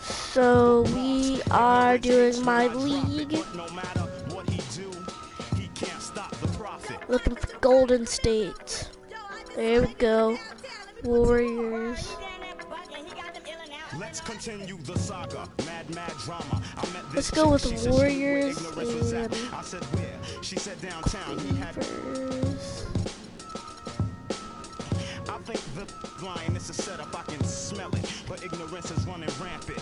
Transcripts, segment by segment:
So we are doing my league. Looking for Golden State. There we go. Warriors. Let's continue the saga. Mad drama. Let's go with the Warriors and I said where? She said downtown. He had Clippers. I think the lioness is set up. I can smell it, but ignorance is running rampant.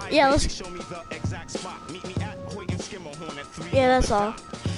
Yeah, let's show me the exact spot. Meet me at Hoyt and Skimmerhorn at 3. Yeah, that's all.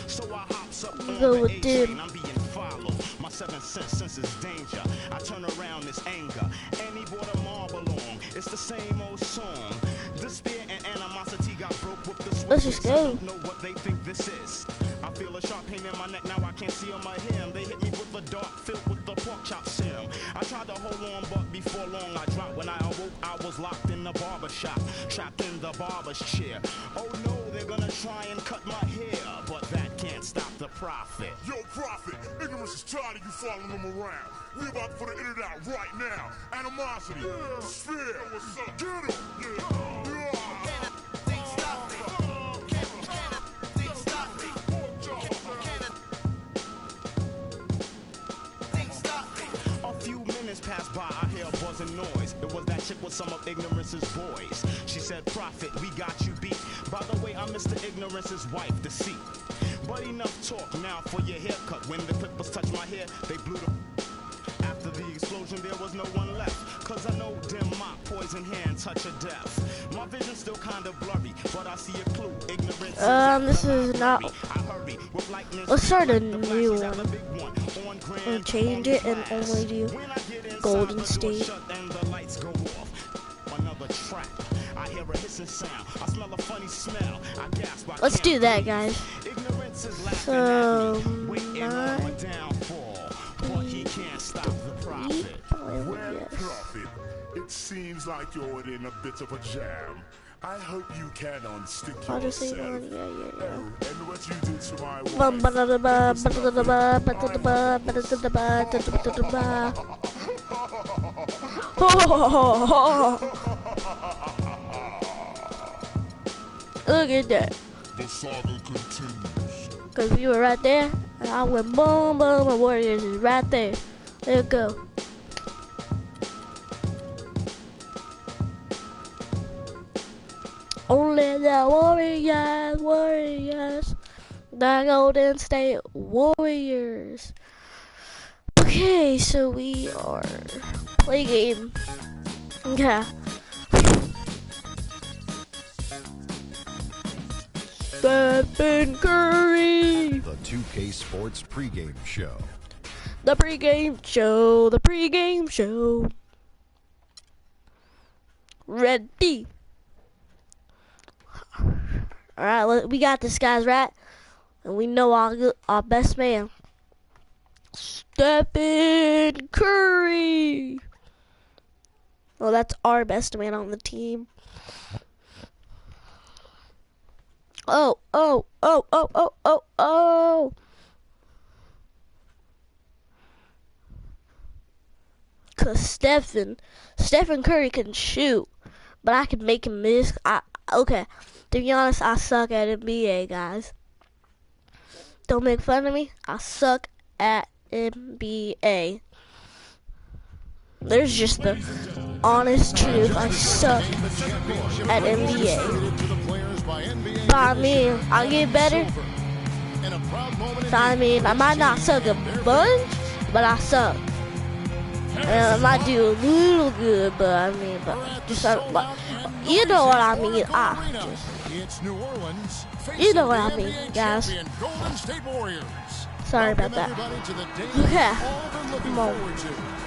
So I hops up on Go the with A dude. train. I'm being followed. My 7th sense is danger. I turn around this anger. And he brought a marble along. It's the same old song. Despair and animosity got broke with the switch. Let's just go. I don't know what they think this is. I feel a sharp pain in my neck. Now I can't see on my hem. They hit me with a dart filled with the pork chop serum. I tried to hold on, but before long I dropped. When I awoke, I was locked in the barber shop, trapped in the barber's chair. Oh no, they're gonna try and cut my hair, but that can't stop the profit. Yo, Prophet, ignorance is tired of you following them around. We about to put an internet out right now. Animosity, Sphere, what's up? Get him, yeah. Passed by, I hear a buzzing noise. It was that chick with some of Ignorance's boys. She said, Prophet, we got you beat. By the way, I'm Mr. Ignorance's wife, Deceit. But enough talk now for your haircut. When the clippers touched my hair, they blew the... After the explosion, there was no one left. Cause I know dim mop, poison hand, touch of death. My vision's still kind of blurry, but I see a clue. Ignorance this is not... Let's start a new one. And change it and only do Golden State. Let's do that, guys. So, Prophet, it seems like you're in a bit of a jam. I hope you can unstick yourself. And what you did to my Look at that. The saga continues. Cause you were right there, and I went boom, boom, and Warriors is right there. There you go. Only the Warriors, the Golden State Warriors. Okay, so we are play game. Okay. Stephen Curry. The 2K Sports pregame show. The pregame show. The pregame show. Ready. Alright, we got this, guys, right? And we know our best man, Stephen Curry. Well, that's our best man on the team. Oh. Cause Stephen Curry can shoot, but I can make him miss. Okay. To be honest, I suck at NBA, guys. Don't make fun of me. I suck at NBA. There's just the honest truth. I suck at NBA. But I mean, I'll get better. So I mean, I might not suck a bunch, but I suck. And I might do a little good, but I mean, you know what I mean. You know what I mean, guys. Sorry about that. Okay. Come on.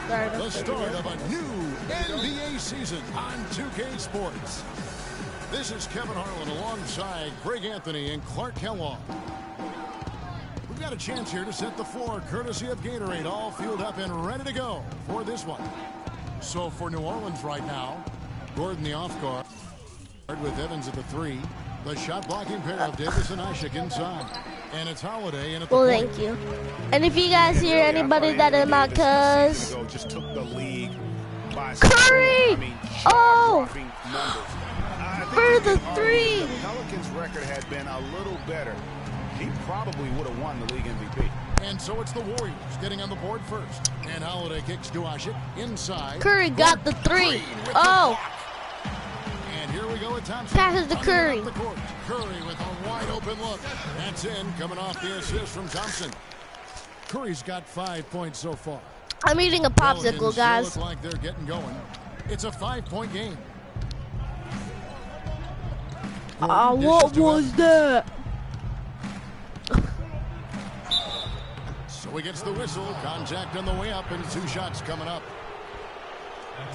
Sorry about The start of a new NBA season on 2K Sports. This is Kevin Harlan alongside Greg Anthony and Clark Kellogg. We've got a chance here to set the floor courtesy of Gatorade, all fueled up and ready to go for this one. So for New Orleans right now, Gordon the off guard with Evans at the 3. The shot blocking pair of Davis and Ishak inside. And it's Holiday in at the Well, point. thank you. And if you guys hear anybody that is not cuz just took the league by Curry! I mean, Oh! Numbers. For the three. If the Pelicans' record had been a little better, he probably would have won the league MVP. And so it's the Warriors getting on the board first. And Holiday kicks to Asik inside. Curry got the three. Oh. And here we go with Thompson. Passes to Curry. Curry with a wide open look. That's in, coming off the assist from Thompson. Curry's got 5 points so far. I'm eating a popsicle, Pelicans guys. Look like they're getting going. It's a 5-point game. What was that? So he gets the whistle. Contact on the way up, and 2 shots coming up.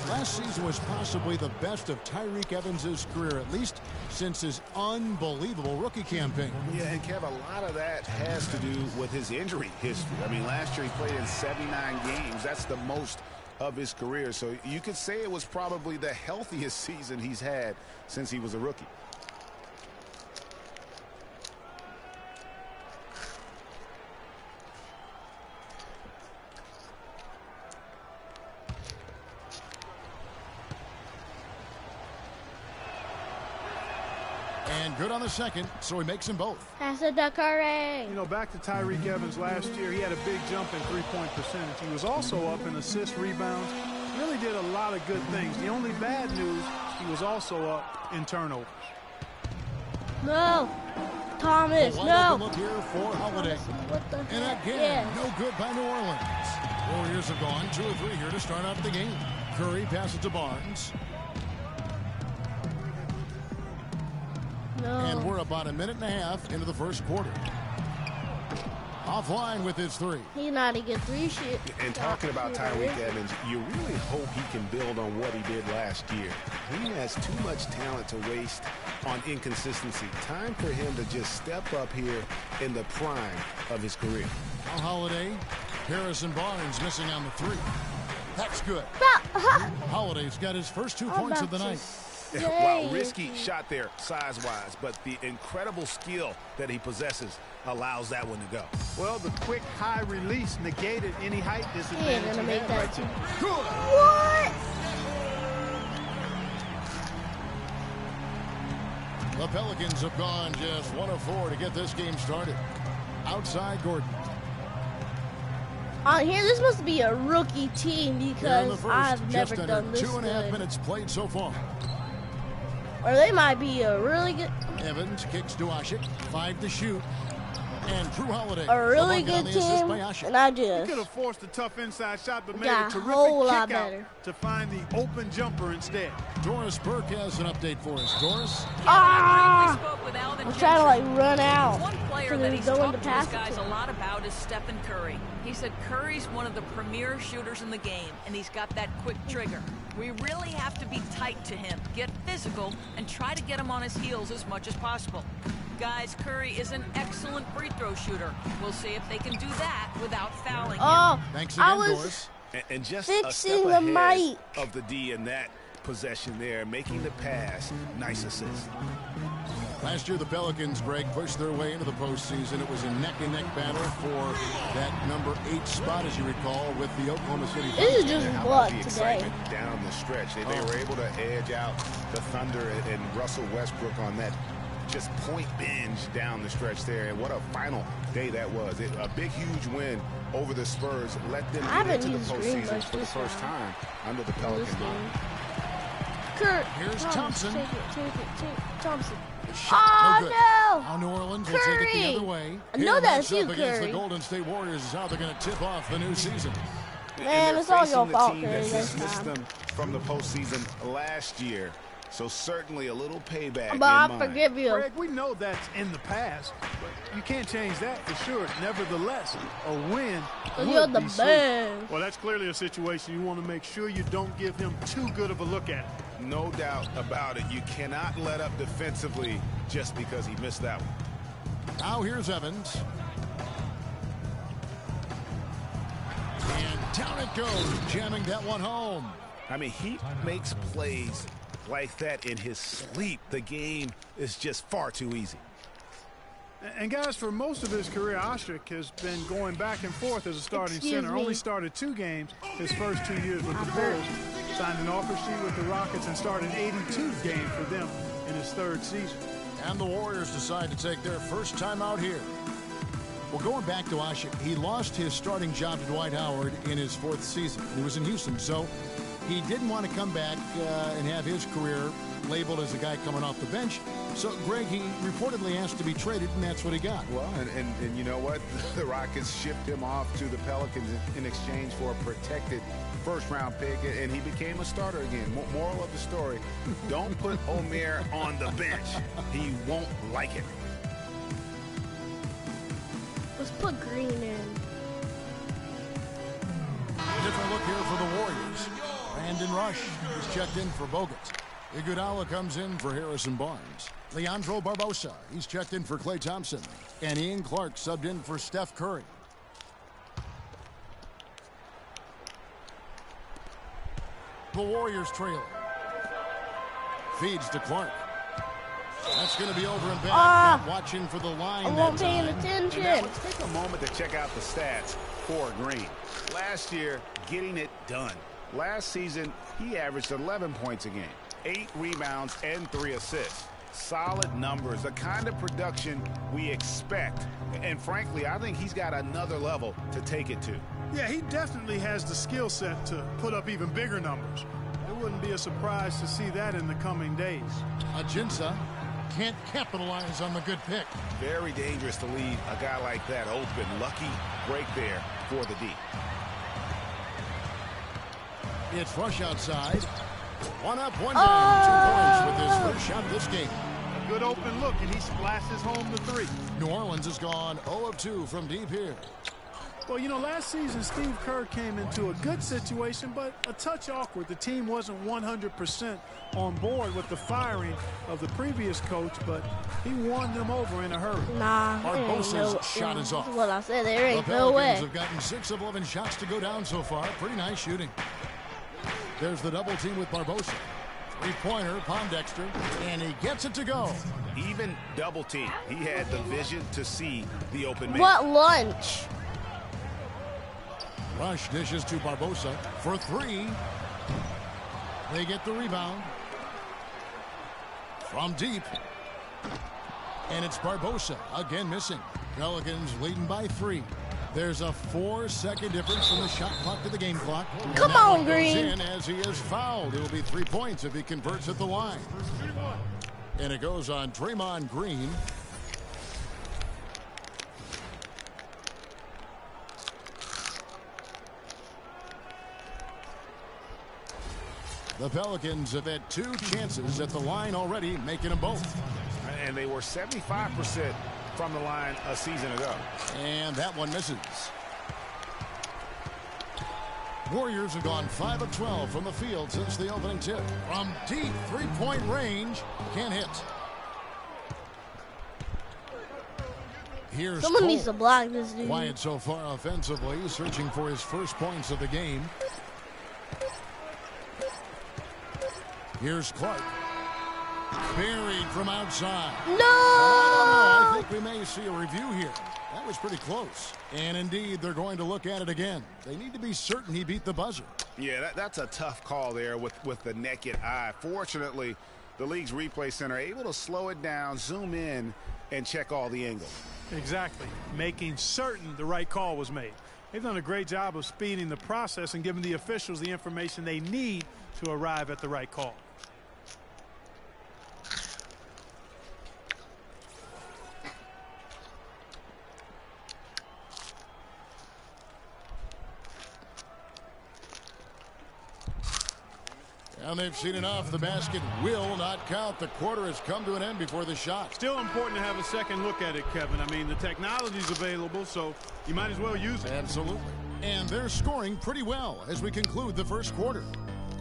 Last season was possibly the best of Tyreke Evans' career, at least since his unbelievable rookie campaign. Yeah, and Kev, a lot of that has to do with his injury history. I mean, last year he played in 79 games. That's the most of his career. So you could say it was probably the healthiest season he's had since he was a rookie. And good on the second, so he makes them both. Pass it to Curry. You know, back to Tyreke Evans last year, he had a big jump in three-point percentage. He was also up in assists, rebounds. Really did a lot of good things. The only bad news, he was also up in turnovers. No. Thomas, no. Look here for Holiday. What the And heck? again, Yes. no good by New Orleans. Warriors have gone 2 of 3 here to start out the game. Curry passes to Barnes. And No. we're about a minute and a half into the first quarter. Offline with his 3. He's not a good 3 shit. And talking about Tyreke Evans, you really hope he can build on what he did last year. He has too much talent to waste on inconsistency. Time for him to just step up here in the prime of his career. Now Holiday, Harrison Barnes missing on the 3. That's good. Holiday's got his first 2 points of the night. Wow, risky shot there size-wise, but the incredible skill that he possesses allows that one to go. Well, the quick high release negated any height He ain't disadvantage gonna he make had that right too. there. What? The Pelicans have gone just 1 of 4 to get this game started. Outside Gordon. On here, this must be a rookie team Here in the because first, I've never just done under this 2.5 good. minutes played so far. Or they might be a really good, Evans kicks to Asik. 5 to shoot. And Drew Holiday. a really The bucket on good the assist team, by Asik. and I He could just have forced a tough inside shot, but made got a a whole lot terrific kick out better. to find the open jumper instead. Doris Burke has an update for us. Doris? ah. I'm I'm trying to like run out. One player so that they're he's going to talked to his pass it guys to a him. lot about is Stephen Curry. He said Curry's one of the premier shooters in the game, and he's got that quick trigger. We really have to be tight to him, get physical, and try to get him on his heels as much as possible. Guys, Curry is an excellent free throw shooter. We'll see if they can do that without fouling him. Oh, Thanks I again, was Doris. And just fixing a step the ahead mic. of the D in that possession there, making the pass. Nice assist. Last year, the Pelicans, Greg, pushed their way into the postseason. It was a neck-and-neck battle for that number 8 spot, as you recall, with the Oklahoma City Thunder. This is just How luck about the today. excitement down the stretch? They were able to edge out the Thunder and Russell Westbrook on that just point binge down the stretch there. And what a final day that was. A big, huge win over the Spurs. Let them I get haven't into the used green postseason much for the this first round. time under the This Pelican game. line. Kurt. Here's Thomas, Thompson. Take it. Thompson. Shot, Oh, no good. no. Now New Orleans will take it the Curry. other way. I know that's Here, you, matched up against Curry. the Golden State Warriors is how they're going to tip off the new season. And Man, they're it's all facing your the fault, team Curry, that this dismissed time. them from the postseason last year. So certainly a little payback in But I mind. forgive you. Greg, we know that's in the past, but you can't change that for sure. Nevertheless, a win So would you're the be sweet. best. Well, that's clearly a situation you want to make sure you don't give him too good of a look at. No doubt about it. You cannot let up defensively just because he missed that one. Now here's Evans. And down it goes, jamming that one home. I mean, he makes plays like that in his sleep. The game is just far too easy. And guys, for most of his career, Asik has been going back and forth as a starting Excuse center. me. Only started 2 games his first 2 years with the Bulls. Signed an offer sheet with the Rockets and started 82 games for them in his 3rd season. And the Warriors decide to take their first time out here. Well, going back to Asik, he lost his starting job to Dwight Howard in his 4th season. He was in Houston, so he didn't want to come back and have his career labeled as a guy coming off the bench. So, Greg, he reportedly asked to be traded, and that's what he got. Well, and you know what? The Rockets shipped him off to the Pelicans in exchange for a protected first-round pick, and he became a starter again. Moral of the story, don't put Omer on the bench. He won't like it. Let's put Green in. Different look here for the Warriors. Brandon Rush is checked in for Bogut. Iguodala comes in for Harrison Barnes. Leandro Barbosa, he's checked in for Klay Thompson. And Ian Clark subbed in for Steph Curry. The Warriors trailing. Feeds to Clark. That's going to be over and back. Not watching for the line. I wasn't paying attention. Let's take a moment to check out the stats for Green. Last year, getting it done. Last season, he averaged 11 points a game, 8 rebounds, and 3 assists. Solid numbers, the kind of production we expect. And frankly, I think he's got another level to take it to. Yeah, he definitely has the skill set to put up even bigger numbers. It wouldn't be a surprise to see that in the coming days. Ajinça can't capitalize on the good pick. Very dangerous to leave a guy like that open. Lucky break there for the D. It's Rush outside. 1 up, 1 down. 2 points with his first shot of this game. A good open look, and he splashes home the 3. New Orleans has gone 0 of 2 from deep here. Well, you know, last season, Steve Kerr came into a good situation, but a touch awkward. The team wasn't 100% on board with the firing of the previous coach, but he won them over in a hurry. Nah, Barbosa's shot is off. That's what I said. There ain't The no way. Pelicans have gotten 6 of 11 shots to go down so far. Pretty nice shooting. There's the double team with Barbosa. 3-pointer, Pondexter, and he gets it to go. Even double team, he had the vision to see the open man. What lunch? Rush dishes to Barbosa for 3. They get the rebound. From deep. And it's Barbosa again missing. Pelicans leading by 3. There's a 4-second difference from the shot clock to the game clock. Come on, Green. In as he is fouled. It will be 3 points if he converts at the line. And it goes on Draymond Green. The Pelicans have had 2 chances at the line already, making them both. And they were 75% from the line a season ago. And that one misses. Warriors have gone 5 of 12 from the field since the opening tip. From deep 3-point range, can't hit. Here's Someone Cole. needs to block this dude. Quiet so far offensively, searching for his first points of the game. Here's Clark. Buried from outside. No! I think we may see a review here. That was pretty close. And indeed, they're going to look at it again. They need to be certain he beat the buzzer. Yeah, that's a tough call there with the naked eye. Fortunately, the league's replay center able to slow it down, zoom in, and check all the angles. Exactly. Making certain the right call was made. They've done a great job of speeding the process and giving the officials the information they need to arrive at the right call. And they've seen enough. The basket will not count. The quarter has come to an end before the shot. Still important to have a second look at it, Kevin. I mean, the technology's available, so you might as well use it. Absolutely. And they're scoring pretty well as we conclude the first quarter.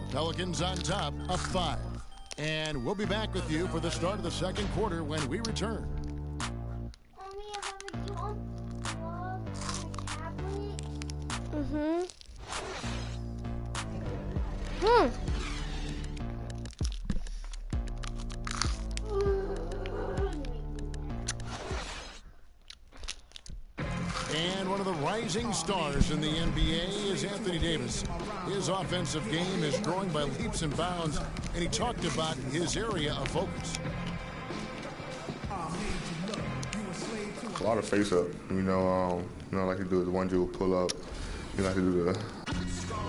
The Pelicans on top of 5. And we'll be back with you for the start of the second quarter when we return. And one of the rising stars in the NBA is Anthony Davis. His offensive game is growing by leaps and bounds, and he talked about his area of focus. A lot of face-up, like you do the one jewel pull-up. You like to do the...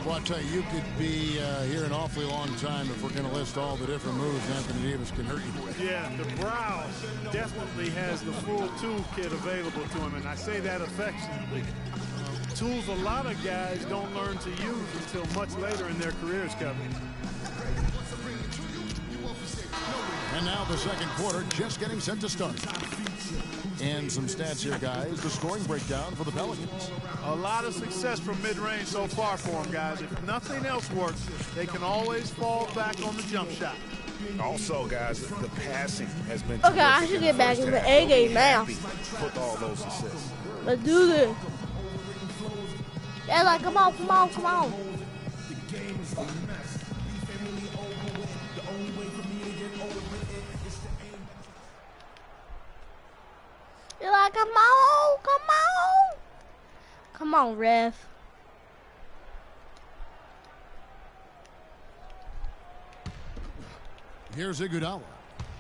Well, I tell you could be here an awfully long time if we're going to list all the different moves Anthony Davis can hurt you with. Yeah, the Browse definitely has the full toolkit available to him, and I say that affectionately. Tools a lot of guys don't learn to use until much later in their careers, Kevin. And now the second quarter just getting set to start. And some stats here, guys. The scoring breakdown for the Pelicans. A lot of success from mid-range so far for them, guys. If nothing else works, they can always fall back on the jump shot. Also, guys, the passing has been Okay, I should get back in the A game now. With all those assists. Let's do this. Yeah, like, come on, come on, come on. You're like, come on, come on. Come on, ref. Here's Iguodala.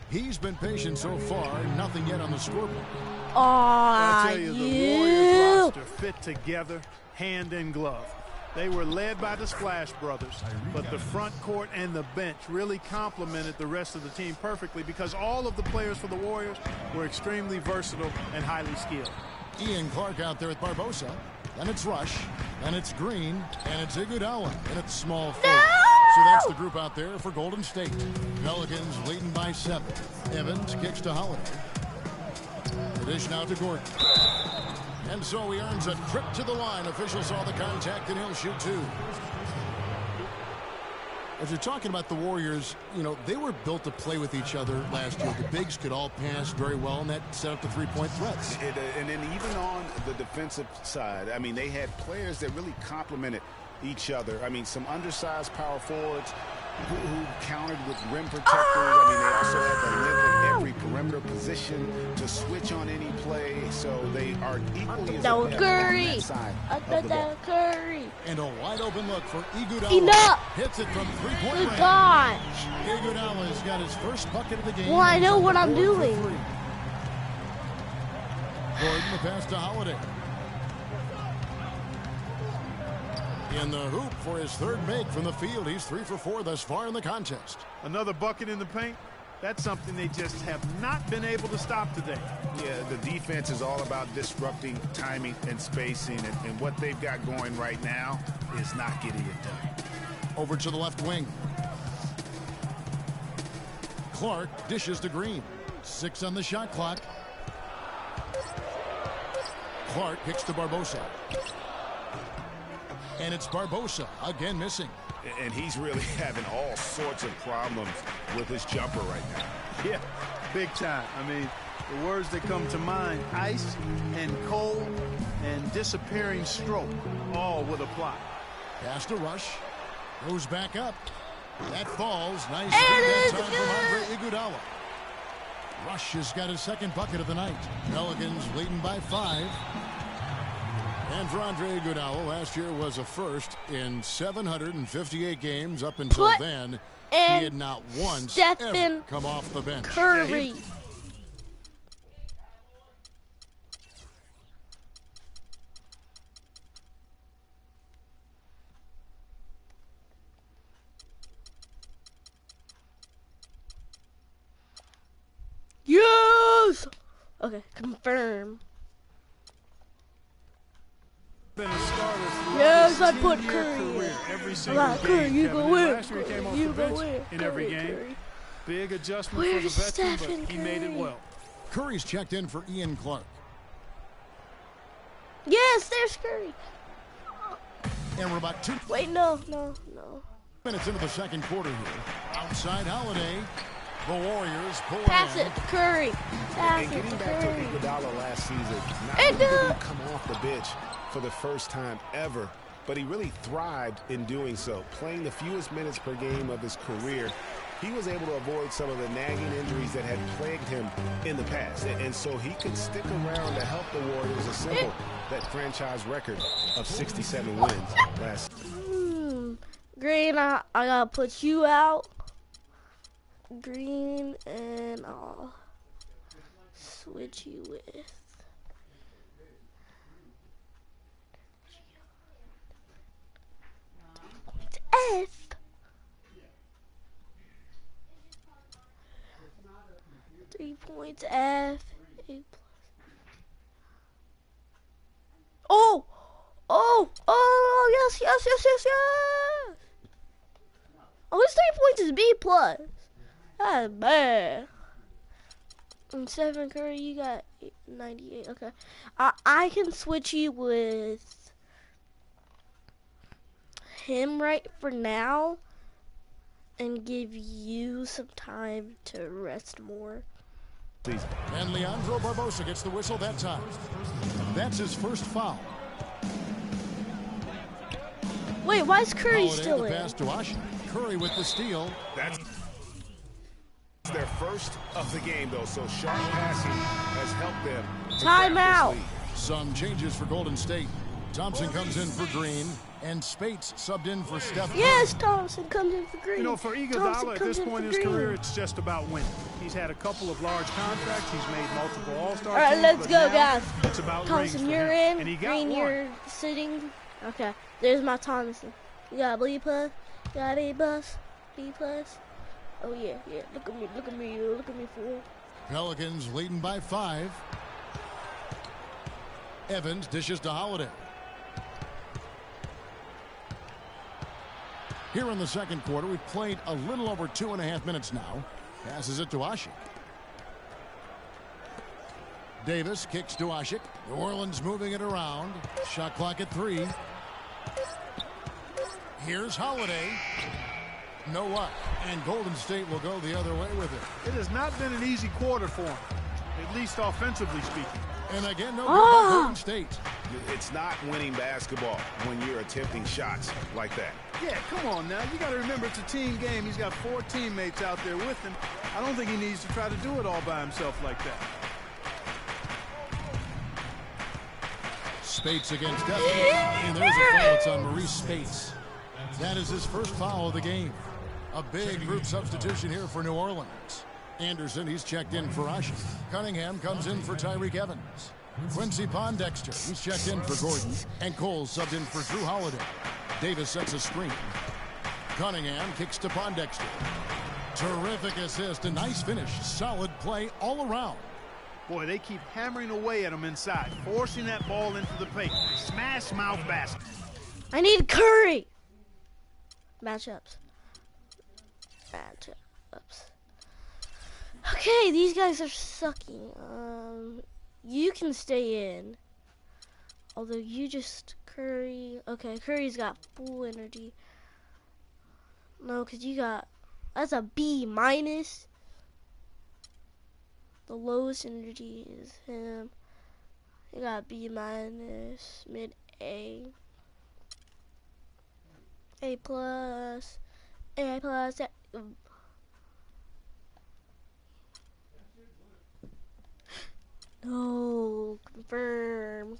He's been patient so far, nothing yet on the scoreboard. Oh, I tell you, the Warriors roster fit together, hand in glove. They were led by the Splash Brothers, but the front court and the bench really complemented the rest of the team perfectly because all of the players for the Warriors were extremely versatile and highly skilled. Ian Clark out there with Barbosa. Then it's Rush. Then it's Green. And it's Iguodala. And it's small forward. No! So that's the group out there for Golden State. Pelicans leading by 7. Evans kicks to Holiday. The dish now to Gordon. And so he earns a trip to the line. Official saw the contact, and he'll shoot 2. As you're talking about the Warriors, they were built to play with each other last year. The bigs could all pass very well, and that set up the three-point threats. And then even on the defensive side, I mean, they had players that really complemented each other. I mean, some undersized power forwards who countered with rim protectors. I mean, they also had the length at every perimeter position to switch on any play. So they are equally as effective on that side of the ball. Curry. And a wide open look for Iguodala. Enough. Hits it from three-point Good range. gosh. Iguodala's got his first bucket of the game. Well, I know what I'm 4 for doing. 3. Gordon the pass to Holiday. In the hoop for his third make from the field. He's 3 for 4 thus far in the contest. Another bucket in the paint. That's something they just have not been able to stop today. Yeah, the defense is all about disrupting timing and spacing, and what they've got going right now is not getting it done. Over to the left wing. Clark dishes to Green. 6 on the shot clock. Clark kicks to Barbosa. And it's Barbosa again missing. And he's really having all sorts of problems with his jumper right now. Yeah, big time. I mean, the words that come to mind, ice and cold and disappearing stroke, all would apply. Pass to Rush. Goes back up. That falls. Nice that time from Andre Iguodala. Rush has got his second bucket of the night. Pelicans leading by 5. And for Andre Iguodala, last year was a first in 758 games. Up until then, he had not once ever come off the bench. Curry. Yes! Okay, confirm. Yes, I put Curry. Every single game, you go win. Last year he came off the bench in every game. Big adjustment for the veteran, but he made it well. Curry's checked in for Ian Clark. Yes, there's Curry. And we're about 2 no. minutes into the second quarter here. Outside Holiday. The Warriors pull Pass in. it to Curry. Pass And it getting to back to Curry. Iguodala last season, not only did he come off the bench for the first time ever, but he really thrived in doing so, playing the fewest minutes per game of his career. he was able to avoid some of the nagging injuries that had plagued him in the past. And so he could stick around to help the Warriors assemble that franchise record of 67 wins last season. Green, I gotta put you out. Green, and I'll switch you with F. 3 points F. A+. Oh, yes. Oh, his 3 points is B+. That's bad. And Stephen Curry, you got 98. Okay, I can switch you with him right for now, and give you some time to rest more. And Leandro Barbosa gets the whistle that time. That's his first foul. Wait, why is Curry Holiday, still the in? pass to Washington. Curry with the steal. That's their first of the game, though, so sharp passing has helped them. Timeout. Some changes for Golden State. Thompson comes in for Green, and Spates subbed in for Steph. Yes, Thompson comes in for Green. You know, for Iguodala at this point in his career, it's just about winning. He's had a couple of large contracts. He's made multiple All-Star teams. All right, let's go, guys. It's about Thompson, rings for you're him. in. And he got Green, one. you're sitting. Okay, there's my Thompson. You got a B+, you got A+, B+. Oh, yeah. Look at me, fool. Pelicans leading by 5. Evans dishes to Holiday. Here in the second quarter, we've played a little over 2.5 minutes now. Passes it to Ashik. Davis kicks to Ashik. New Orleans moving it around. Shot clock at 3. Here's Holiday. No luck. And Golden State will go the other way with it. It has not been an easy quarter for him, at least offensively speaking. And again, no good by Golden State. It's not winning basketball when you're attempting shots like that. Yeah, come on now. You got to remember it's a team game. He's got 4 teammates out there with him. I don't think he needs to try to do it all by himself like that. Spates against Desmond. And there's a foul. It's on Maurice Spates. That is his first foul of the game. A big group substitution here for New Orleans. Anderson, he's checked in for Ashik. Cunningham comes in for Tyreek Evans. Quincy Pondexter, he's checked in for Gordon. And Cole subbed in for Drew Holiday. Davis sets a screen. Cunningham kicks to Pondexter. Terrific assist, a nice finish. Solid play all around. Boy, they keep hammering away at him inside, forcing that ball into the paint. Smash mouth basket. I need Curry. Matchups. Okay, these guys are sucking. You can stay in. Although you just Curry. Okay, Curry's got full energy. No, because you got... That's a B-. The lowest energy is him. You got B-, mid A. A+. No, confirm.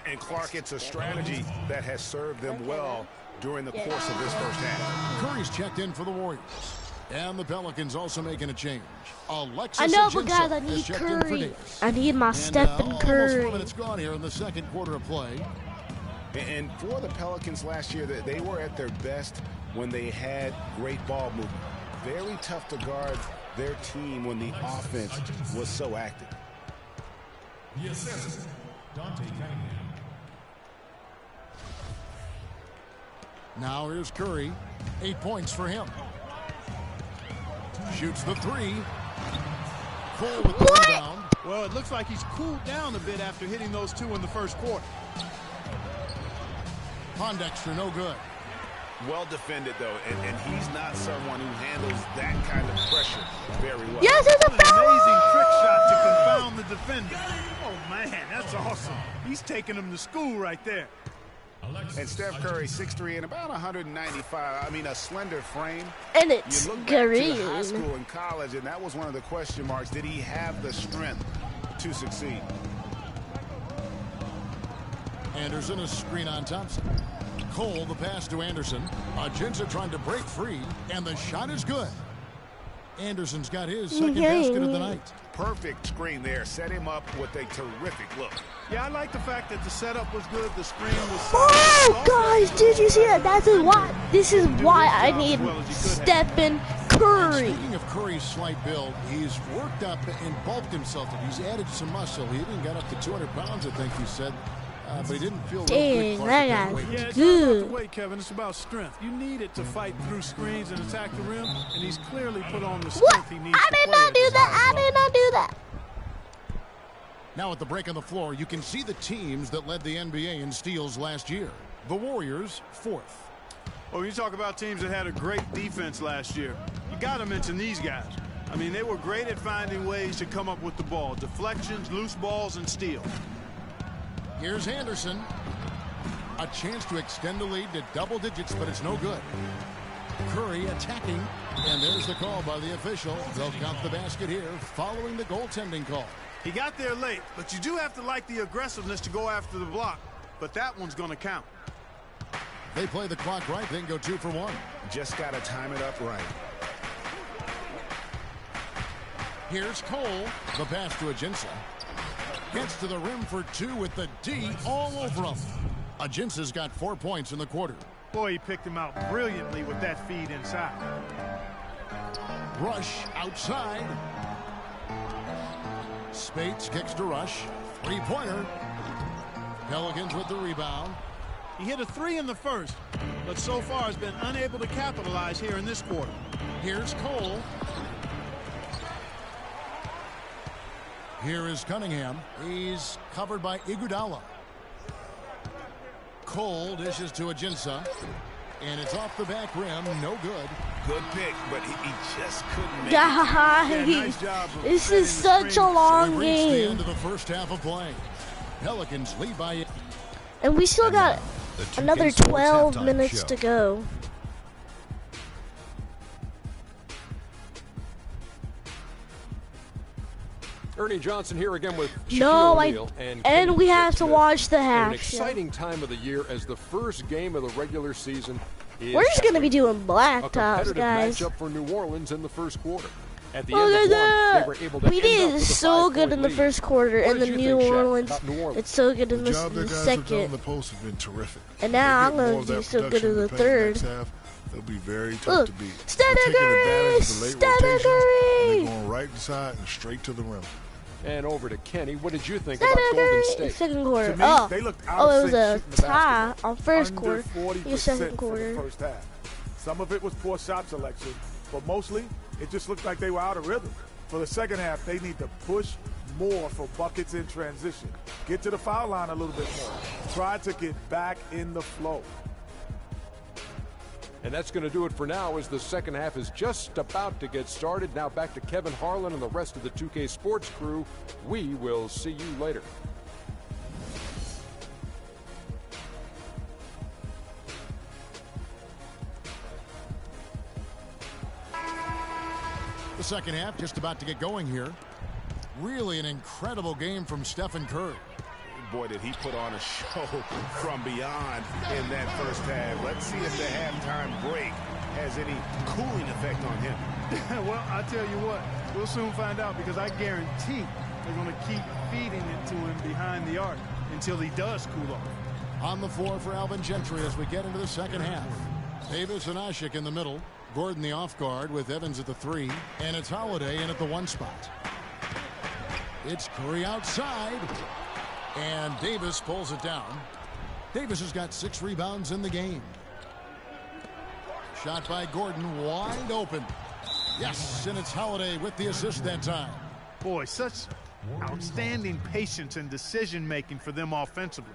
And Clark, it's a strategy that has served them well during the course of this first half. Curry's checked in for the Warriors. And the Pelicans also making a change. Alexis I know, but Ajinça guys, I has need checked in for Curry. Davis. I need my Stephen Almost Curry. 4 minutes gone here in the second quarter of play. And for the Pelicans last year, they were at their best when they had great ball movement. Very tough to guard their team when the offense was so active. Yes, Dante Cunningham. Now here's Curry. 8 points for him. Shoots the 3. Full with the rebound. Well, it looks like he's cooled down a bit after hitting those 2 in the first quarter. Pondexter, no good. Well defended, though, and he's not someone who handles that kind of pressure very well. Yes, it's a An foul! amazing trick shot to confound the defender. Oh, man, that's awesome. He's taking him to school right there. And Steph Curry, 6'3" and about 195. I mean, a slender frame. And it's you look back to green. high school and college, and that was one of the question marks. Did he have the strength to succeed? Anderson, a screen on Thompson. Cole, the pass to Anderson. Ajinça trying to break free, and the shot is good. Anderson's got his second basket of the night. Perfect screen there. Set him up with a terrific look. Yeah, I like the fact that the setup was good. The screen was Oh, guys, did you see that? This is why I need Stephen Curry. Speaking of Curry's slight build, he's worked up and bulked himself. He's added some muscle. He even got up to 200 pounds, I think he said. But he didn't feel real quick. That guy's Yeah, it's not good. about the weight, Kevin. It's about strength. You need it to fight through screens and attack the rim, and he's clearly put on the What? strength he needs I to did play not at do this that. high I level. did not do that. Now at the break on the floor, you can see the teams that led the NBA in steals last year. The Warriors, 4th. Oh, you talk about teams that had a great defense last year. You got to mention these guys. I mean, they were great at finding ways to come up with the ball. Deflections, loose balls, and steals. Here's Anderson. A chance to extend the lead to double digits, but it's no good. Curry attacking, and there's the call by the official. They'll count the basket here following the goaltending call. He got there late, but you do have to like the aggressiveness to go after the block. But that one's going to count. They play the clock right, then go 2 for 1. Just got to time it up right. Here's Cole. The pass to Ajinça. Gets to the rim for 2 with the D all over him. Ajinça's got 4 points in the quarter. Boy, he picked him out brilliantly with that feed inside. Rush outside. Spates kicks to Rush. 3-pointer. Pelicans with the rebound. He hit a 3 in the first, but so far has been unable to capitalize here in this quarter. Here's Cole. Here is Cunningham. He's covered by Iguodala. Cole dishes to Ajinça, and it's off the back rim. No good. Good pick, but he just couldn't make it. Guys, nice job of this setting is the such a screen. long We reached the game. end of the first half of play. Pelicans lead by. And we still got The 2K another Sports 12 halftime minutes show. to go. Ernie Johnson here again with Shaquille No, O'Neal and Kenny we have to Smith. watch the And half an show. exciting time of the year as the first game of the regular season is We're just going to be doing a black tops, competitive guys. matchup for New Orleans in the first quarter. At the Look end at of one, they that. were able to We end up did with a so good 5-point in the lead. first quarter, What and the did you New think, Shaq, Orleans, about New Orleans? it's so good in The the job that guys have done on second. the post has been terrific. And now They I'm get more going of to do that so good production in the paint third. next half. They'll be very tough Look, to beat. Stephen They're taking Curry! advantage of the late Stephen rotations, and Curry! they're going right inside and straight to the rim. And over to Kenny. What did you think Stephen about Golden Curry, State? second quarter. To me, Oh, they looked out oh, of it was sync a shooting the tie basketball. on first Under quarter. 40% Your second for the quarter. first half. Some of it was poor shot selection, but mostly it just looked like they were out of rhythm. For the second half, they need to push more for buckets in transition. Get to the foul line a little bit more. Try to get back in the flow. And that's going to do it for now as the second half is just about to get started. Now back to Kevin Harlan and the rest of the 2K Sports crew. We will see you later. The second half just about to get going here. Really an incredible game from Stephen Curry. Boy, did he put on a show from beyond in that first half. Let's see if the halftime break has any cooling effect on him. Well, I tell you what, we'll soon find out, because I guarantee they're going to keep feeding it to him behind the arc until he does cool off. On the floor for Alvin Gentry as we get into the second half. Davis and Asik in the middle. Gordon the off guard with Evans at the 3. And it's Holiday in at the 1 spot. It's Curry outside. And Davis pulls it down. Davis has got 6 rebounds in the game. Shot by Gordon, wide open. Yes, and it's Holiday with the assist that time. Boy, such outstanding patience and decision-making for them offensively.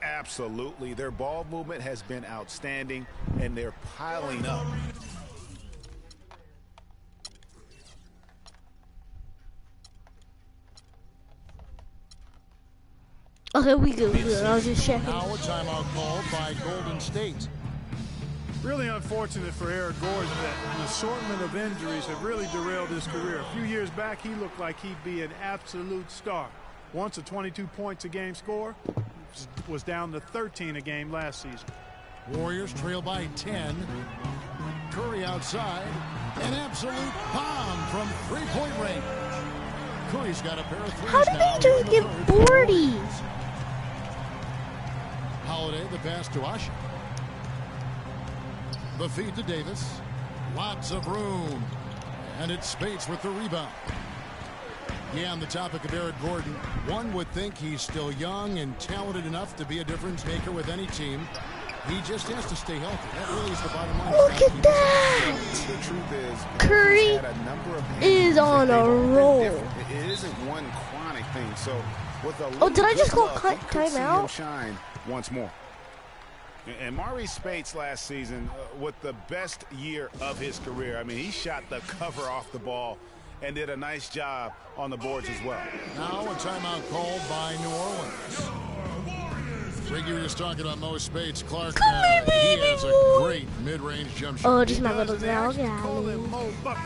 Absolutely. Their ball movement has been outstanding, and they're piling up. Okay, we good. I was just checking. Now a timeout called by Golden State. Really unfortunate for Eric Gordon that an assortment of injuries have really derailed his career. A few years back, he looked like he'd be an absolute star. Once a 22 points a game score, was down to 13 a game last season. Warriors trail by 10. Curry outside. An absolute bomb from three-point range. Curry's got a pair of threes. How did they just get 40? Holiday, the pass to Asha. The feed to Davis. Lots of room. And it's Speights with the rebound. Yeah, on the topic of Eric Gordon, one would think he's still young and talented enough to be a difference maker with any team. He just has to stay healthy. That really is the bottom line. Look at that! The truth is, Curry is on a roll. It isn't one chronic thing. So, with a Oh, did I just call timeout? timeout? Shine once more. And Maurice Speights last season with the best year of his career. I mean, he shot the cover off the ball and did a nice job on the boards as well. Now a timeout called by New Orleans. Ricky was talking about Mo Speights. Clark, he has a great mid-range jump shot. Oh, just my little dog. Call him Mo Bucket.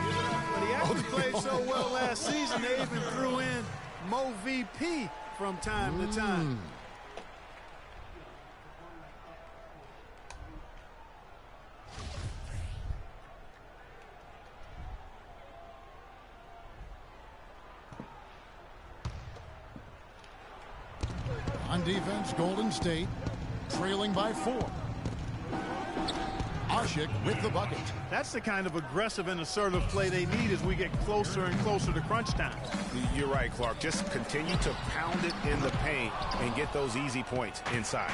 But he actually played so well last season, they even threw in Mo VP from time to time. On defense, Golden State trailing by 4. Asik with the bucket. That's the kind of aggressive and assertive play they need as we get closer and closer to crunch time. You're right, Clark. Just continue to pound it in the paint and get those easy points inside.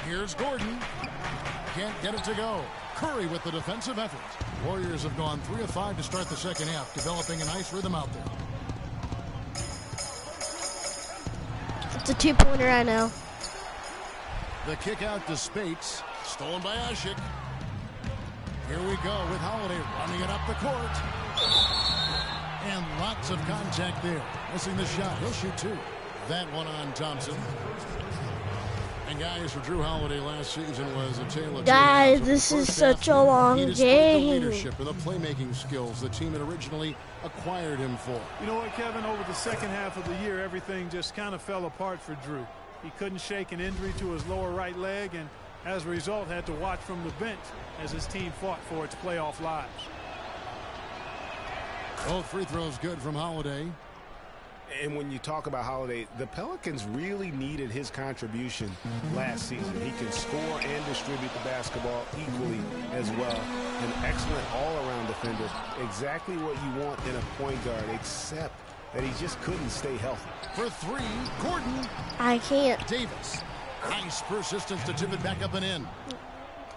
Here's Gordon. Can't get it to go. Curry with the defensive effort. Warriors have gone 3 of 5 to start the second half, developing a nice rhythm out there. It's a 2-pointer right now. The kick out to Speights, stolen by Asik. Here we go with Holiday running it up the court. And lots of contact there. Missing the shot. He'll shoot 2. That one on Thompson. And guys, for Drew Holiday last season was a tale of guys, this is such a long game. The leadership and the playmaking skills the team had originally acquired him for. You know what, Kevin? Over the second half of the year, everything just kind of fell apart for Drew. He couldn't shake an injury to his lower right leg, and as a result, had to watch from the bench as his team fought for its playoff lives. Both free throws good from Holiday. And when you talk about Holiday, the Pelicans really needed his contribution last season. He can score and distribute the basketball equally as well. An excellent all-around defender. Exactly what you want in a point guard, except that he just couldn't stay healthy. For 3, Gordon. I can't. Davis. Nice persistence to tip it back up and in.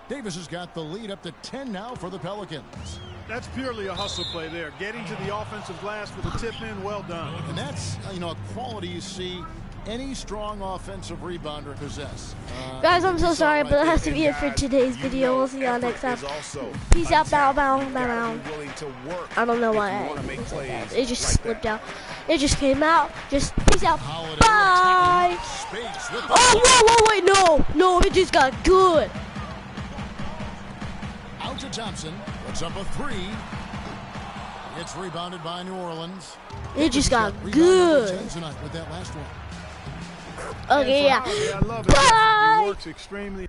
Davis has got the lead up to 10 now for the Pelicans. That's purely a hustle play there. Getting to the offensive glass for the tip in, well done. And that's, a quality you see any strong offensive rebounder possess. Guys, I'm so sorry, but that has to be it for today's video. We'll see y'all next time. Peace out, bow, bow, bow, bow. I don't know why it just slipped out. It just came out. Just peace out. Bye. Oh, whoa, wait, no, it just got good. Out to Thompson. Puts up a 3. It's rebounded by New Orleans. It just got good. Tonight with that last one. Okay, yeah. I love it. Bye. He works extremely